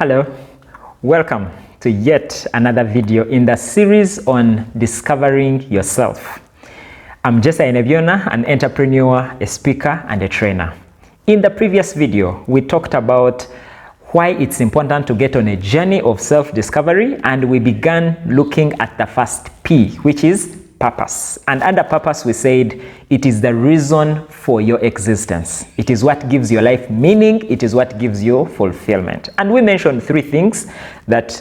Hello, welcome to yet another video in the series on discovering yourself. I'm Jesse Inebiona, an entrepreneur, a speaker, and a trainer. In the previous video, we talked about why it's important to get on a journey of self-discovery, and we began looking at the first P, which is purpose. And under purpose, we said it is the reason for your existence. It is what gives your life meaning. It is what gives you fulfillment. And we mentioned three things that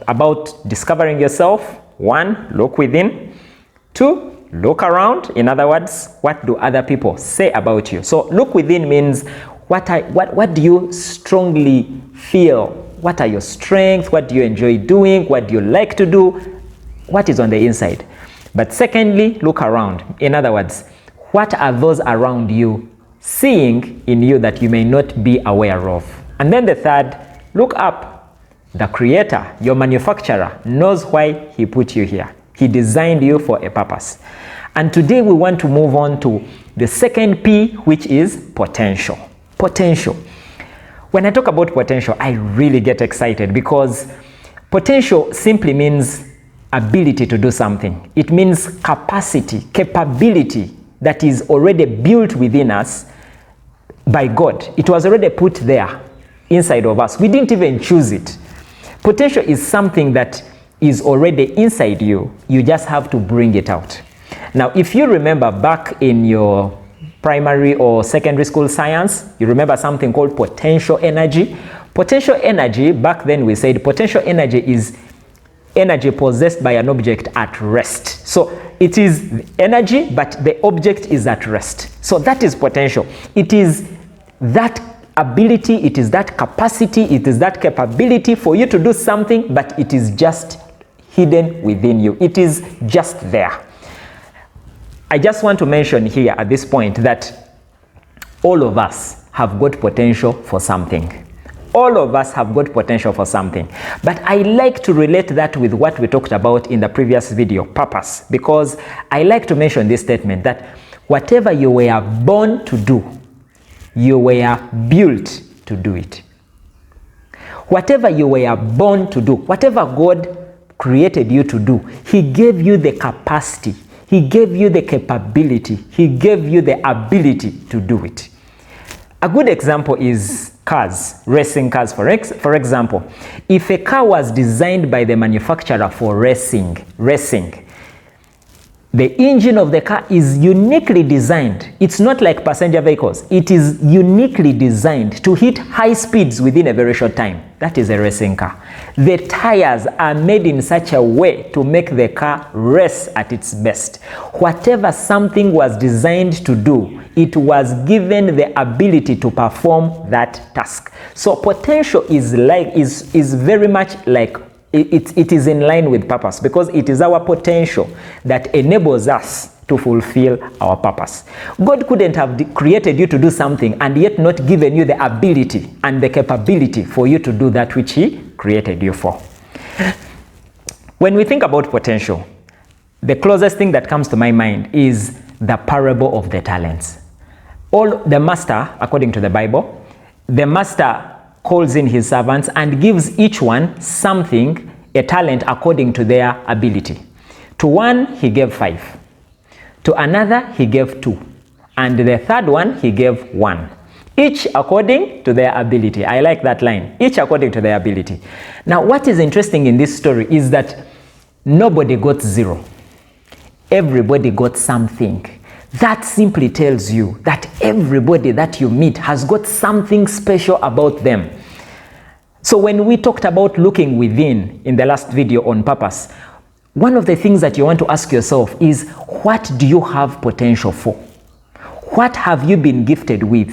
about discovering yourself. One, look within. Two, look around. In other words, what do other people say about you? So look within means what do you strongly feel? What are your strengths? What do you enjoy doing? What do you like to do? What is on the inside? But secondly, look around. In other words, what are those around you seeing in you that you may not be aware of? And then the third, look up. The creator, your manufacturer, knows why he put you here. He designed you for a purpose. And today we want to move on to the second P, which is potential. Potential. When I talk about potential, I really get excited because potential simply means ability to do something. It means capacity, capability that is already built within us by God. It was already put there inside of us. We didn't even choose it. Potential is something that is already inside you. You just have to bring it out. Now, if you remember back in your primary or secondary school science, you remember something called potential energy. Potential energy, back then we said potential energy is energy possessed by an object at rest. So it is energy, but the object is at rest. So that is potential. It is that ability, it is that capacity, it is that capability for you to do something, but it is just hidden within you. It is just there. I just want to mention here at this point that all of us have got potential for something. All of us have got potential for something. But I like to relate that with what we talked about in the previous video, purpose, because I like to mention this statement that whatever you were born to do, you were built to do it. Whatever you were born to do, whatever God created you to do, He gave you the capacity, He gave you the capability, He gave you the ability to do it. A good example is cars, racing cars. For example, if a car was designed by the manufacturer for racing, the engine of the car is uniquely designed. It's not like passenger vehicles. It is uniquely designed to hit high speeds within a very short time. That is a racing car. The tires are made in such a way to make the car race at its best. Whatever something was designed to do, it was given the ability to perform that task. So potential is very much like it is in line with purpose, because it is our potential that enables us to fulfill our purpose. God couldn't have created you to do something and yet not given you the ability and the capability for you to do that which He created you for. When we think about potential, the closest thing that comes to my mind is the parable of the talents. The master, according to the Bible, the master calls in his servants and gives each one something, a talent according to their ability. To one, he gave 5. To another, he gave 2. And the third one, he gave 1. Each according to their ability. I like that line. Each according to their ability. Now, what is interesting in this story is that nobody got 0. Everybody got something. That simply tells you that everybody that you meet has got something special about them. So when we talked about looking within in the last video on purpose, one of the things that you want to ask yourself is, what do you have potential for? What have you been gifted with?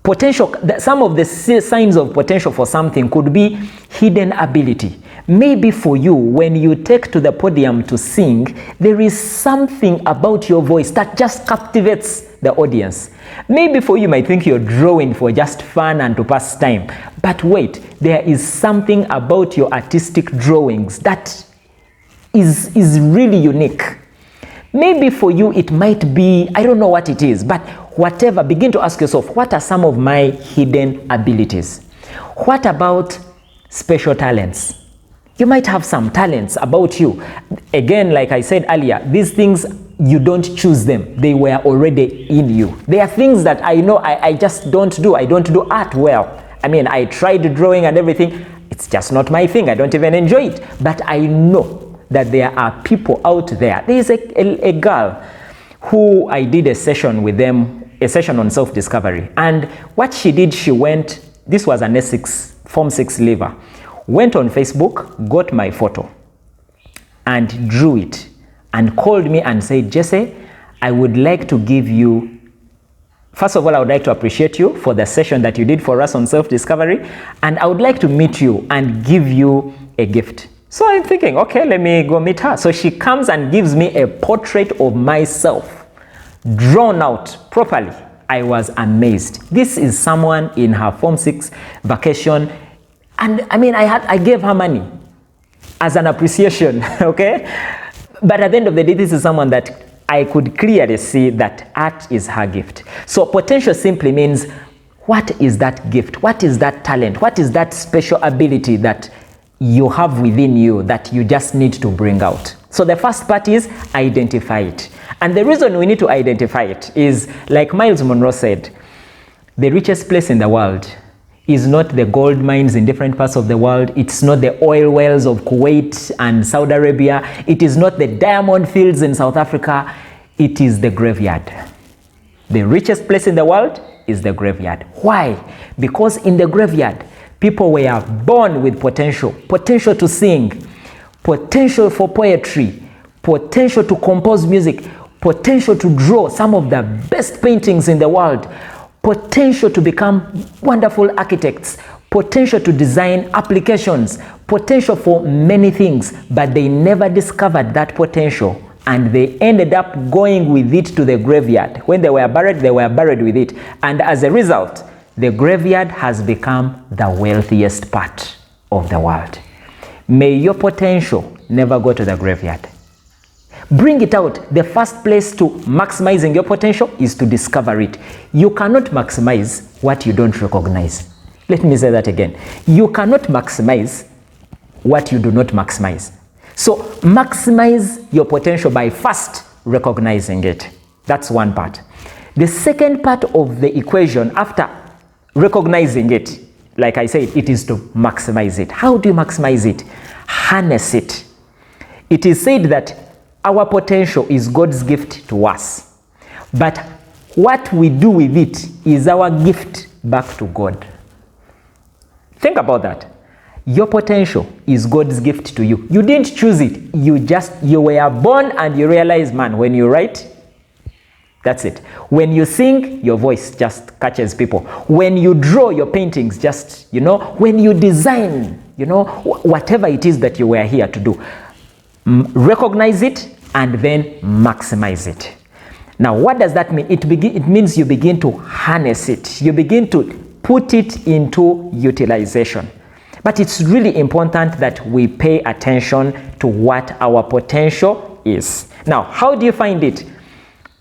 Potential, some of the signs of potential for something could be hidden ability. Maybe for you, when you take to the podium to sing, there is something about your voice that just captivates the audience. Maybe for you, you might think you're drawing for just fun and to pass time. But wait, there is something about your artistic drawings that is really unique. Maybe for you, it might be, I don't know what it is, but whatever, begin to ask yourself, what are some of my hidden abilities? What about special talents? You might have some talents about you. Again, like I said earlier, these things, you don't choose them. They were already in you. There are things that I know I just don't do. I don't do art well. I mean, I tried drawing and everything. It's just not my thing. I don't even enjoy it. But I know that there are people out there. There is a girl who I did a session with them, a session on self-discovery. And what she did, she went, this was an S6, Form 6 leaver, went on Facebook, got my photo, and drew it, and called me and said, Jesse, I would like to give you, first of all, I would like to appreciate you for the session that you did for us on self-discovery, and I would like to meet you and give you a gift. So I'm thinking, okay, let me go meet her. So she comes and gives me a portrait of myself, drawn out properly. I was amazed. This is someone in her Form 6 vacation, and I mean, I gave her money as an appreciation, okay? But at the end of the day, this is someone that I could clearly see that art is her gift. So potential simply means, what is that gift? What is that talent? What is that special ability that you have within you that you just need to bring out? So the first part is identify it. And the reason we need to identify it is, like Miles Monroe said, the richest place in the world is not the gold mines in different parts of the world. It's not the oil wells of Kuwait and Saudi Arabia. It is not the diamond fields in South Africa. It is the graveyard. The richest place in the world is the graveyard. Why? Because in the graveyard, people were born with potential. Potential to sing, potential for poetry, potential to compose music, potential to draw some of the best paintings in the world, potential to become wonderful architects, potential to design applications, potential for many things, but they never discovered that potential, and they ended up going with it to the graveyard. When they were buried with it, and as a result, the graveyard has become the wealthiest part of the world. May your potential never go to the graveyard. Bring it out. The first place to maximizing your potential is to discover it. You cannot maximize what you don't recognize. Let me say that again. You cannot maximize what you do not maximize. So maximize your potential by first recognizing it. That's one part. The second part of the equation, after recognizing it, like I said, it is to maximize it. How do you maximize it? Harness it. It is said that our potential is God's gift to us, but what we do with it is our gift back to God. Think about that. Your potential is God's gift to you. You didn't choose it. You were born and you realize, man, when you write, that's it. When you sing, your voice just catches people. When you draw your paintings, just, when you design, whatever it is that you were here to do, recognize it and then maximize it. Now, what does that mean? It means you begin to harness it. You begin to put it into utilization. But it's really important that we pay attention to what our potential is. Now, how do you find it?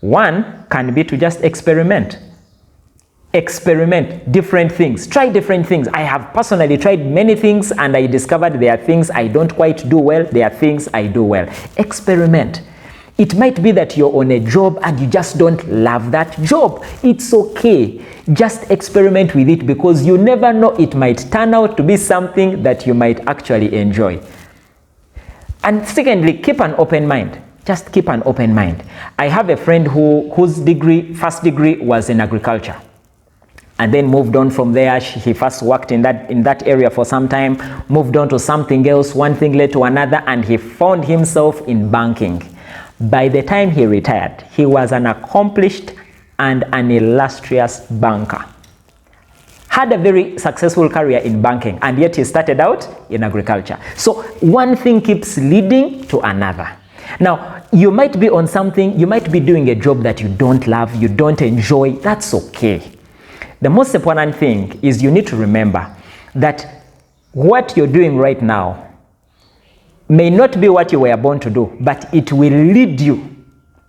One can be to just experiment. Experiment different things. Try different things. I have personally tried many things and I discovered there are things I don't quite do well. There are things I do well. Experiment. It might be that you're on a job and you just don't love that job. It's okay. Just experiment with it, because you never know, it might turn out to be something that you might actually enjoy. And secondly, keep an open mind. Just keep an open mind. I have a friend whose first degree was in agriculture, and then moved on from there. He first worked in that area for some time, moved on to something else, one thing led to another, and he found himself in banking. By the time he retired, he was an accomplished and an illustrious banker. Had a very successful career in banking, and yet he started out in agriculture. So one thing keeps leading to another. Now, you might be on something, you might be doing a job that you don't love, you don't enjoy. That's okay. The most important thing is you need to remember that what you're doing right now may not be what you were born to do, but it will lead you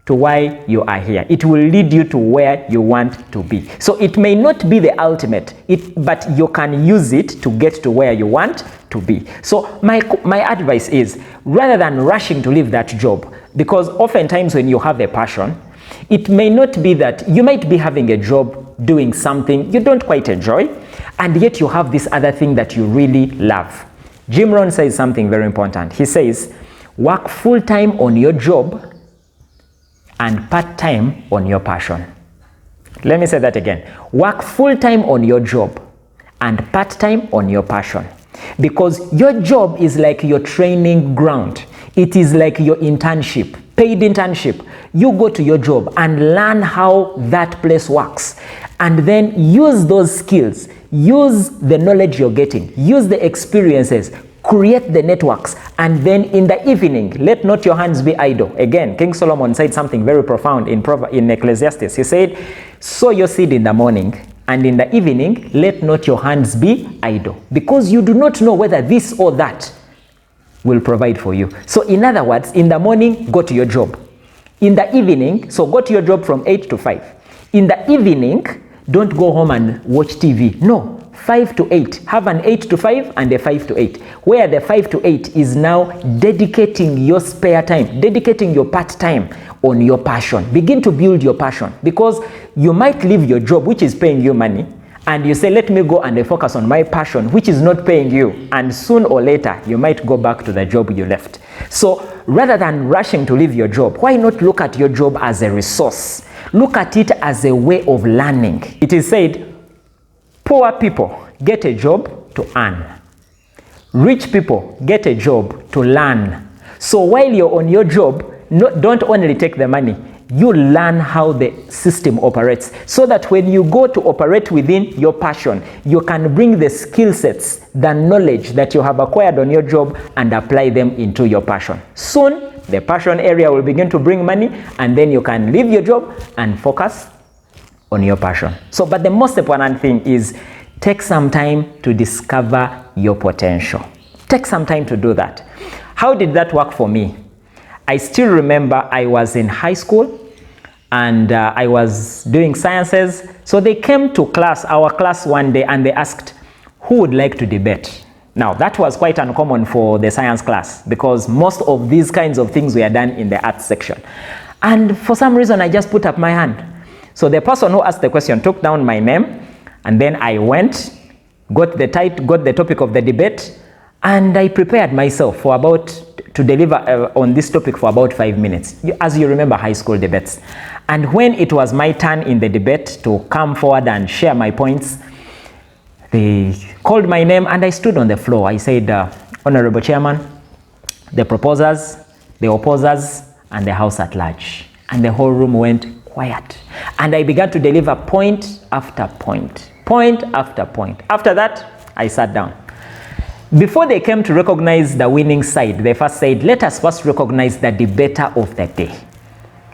to why you are here. It will lead you to where you want to be. So it may not be the ultimate, but you can use it to get to where you want to be. So my advice is, rather than rushing to leave that job, because oftentimes when you have a passion, it may not be that you might be having a job doing something you don't quite enjoy, and yet you have this other thing that you really love. Jim Rohn says something very important. He says, work full-time on your job and part-time on your passion. Let me say that again. Work full-time on your job and part-time on your passion. Because your job is like your training ground. It is like your internship, paid internship. You go to your job and learn how that place works. And then use those skills, use the knowledge you're getting, use the experiences, create the networks, and then in the evening, let not your hands be idle. Again, King Solomon said something very profound in Ecclesiastes. He said, sow your seed in the morning, and in the evening, let not your hands be idle, because you do not know whether this or that will provide for you. So in other words, in the morning, go to your job. In the evening, so go to your job from 8 to 5. In the evening, don't go home and watch TV. No, 5 to 8. Have an 8 to 5 and a 5 to 8. Where the 5 to 8 is now dedicating your spare time, dedicating your part time on your passion. Begin to build your passion, because you might leave your job, which is paying you money, and you say, let me go and focus on my passion, which is not paying you. And soon or later, you might go back to the job you left. So rather than rushing to leave your job, why not look at your job as a resource? Look at it as a way of learning. It is said, poor people get a job to earn. Rich people get a job to learn. So while you're on your job, don't only take the money. You learn how the system operates, so that when you go to operate within your passion, you can bring the skill sets, the knowledge that you have acquired on your job, and apply them into your passion. Soon, the passion area will begin to bring money, and then you can leave your job and focus on your passion. So, but the most important thing is, take some time to discover your potential. Take some time to do that. How did that work for me? I still remember I was in high school, and I was doing sciences. So they came to our class one day, and they asked, who would like to debate? Now, that was quite uncommon for the science class, because most of these kinds of things were done in the arts section. And for some reason, I just put up my hand. So the person who asked the question took down my name, and then I went, got the topic of the debate, and I prepared myself to deliver on this topic for about 5 minutes, as you remember high school debates. And when it was my turn in the debate to come forward and share my points, they called my name, and I stood on the floor. I said, Honorable Chairman, the proposers, the opposers, and the House at large. And the whole room went quiet. And I began to deliver point after point, point after point. After that, I sat down. Before they came to recognize the winning side, they first said, let us first recognize the debater of the day.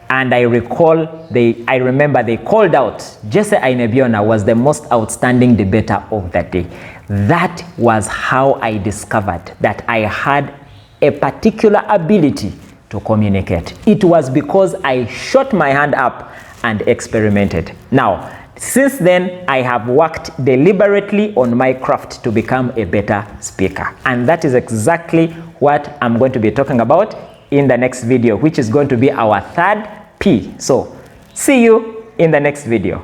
And I remember they called out, Jesse Ainebiona was the most outstanding debater of the day. That was how I discovered that I had a particular ability to communicate. It was because I shot my hand up and experimented. Now, since then, I have worked deliberately on my craft to become a better speaker. And that is exactly what I'm going to be talking about in the next video, which is going to be our third P. So, see you in the next video.